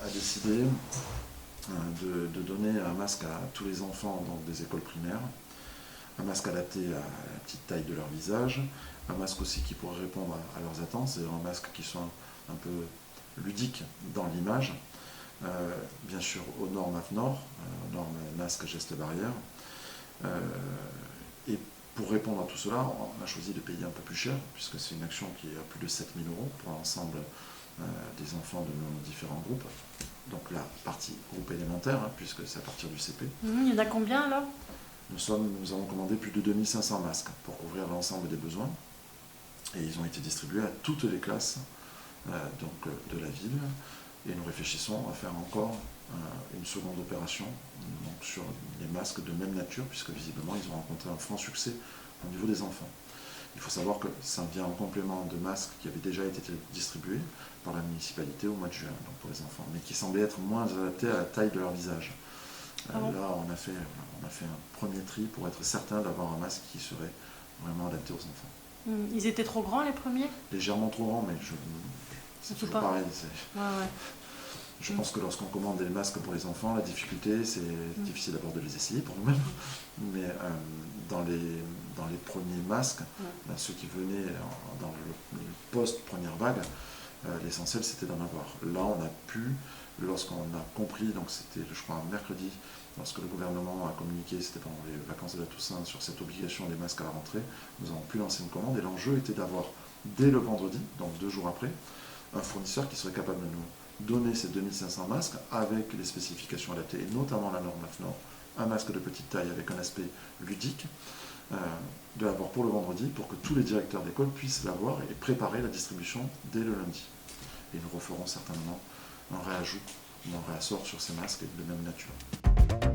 a décidé de donner un masque à tous les enfants dans des écoles primaires, un masque adapté à la petite taille de leur visage, un masque aussi qui pourrait répondre à leurs attentes, c'est-à-dire un masque qui soit un peu ludique dans l'image, bien sûr aux normes AFNOR, aux normes masque, geste barrière. Et pour répondre à tout cela, on a choisi de payer un peu plus cher, puisque c'est une action qui est à plus de 7 000 € pour l'ensemble des enfants de nos différents groupes. Donc la partie groupe élémentaire, puisque c'est à partir du CP. Il y en a combien alors? Nous avons commandé plus de 2500 masques pour couvrir l'ensemble des besoins. Et ils ont été distribués à toutes les classes de la ville. Et nous réfléchissons à faire encore une seconde opération donc sur les masques de même nature, puisque visiblement ils ont rencontré un franc succès au niveau des enfants. Il faut savoir que ça vient en complément de masques qui avaient déjà été distribués par la municipalité au mois de juin, donc pour les enfants, mais qui semblaient être moins adaptés à la taille de leur visage. Là, on a fait un premier tri pour être certain d'avoir un masque qui serait vraiment adapté aux enfants. Ils étaient trop grands les premiers? Légèrement trop grands, mais c'est toujours pareil. Je pense que lorsqu'on commande des masques pour les enfants, la difficulté, c'est difficile d'abord de les essayer pour nous-mêmes, mais dans les premiers masques, ceux qui venaient dans le post-première vague, l'essentiel c'était d'en avoir. Là, on a pu, lorsqu'on a compris, donc c'était je crois un mercredi, lorsque le gouvernement a communiqué, c'était pendant les vacances de la Toussaint, sur cette obligation des masques à la rentrée, nous avons pu lancer une commande et l'enjeu était d'avoir, dès le vendredi, donc 2 jours après, un fournisseur qui serait capable de nous donner ces 2500 masques avec les spécifications adaptées, et notamment la norme AFNOR, un masque de petite taille avec un aspect ludique, de l'avoir pour le vendredi, pour que tous les directeurs d'école puissent l'avoir et préparer la distribution dès le lundi. Et nous referons certainement un réajout ou un réassort sur ces masques de même nature.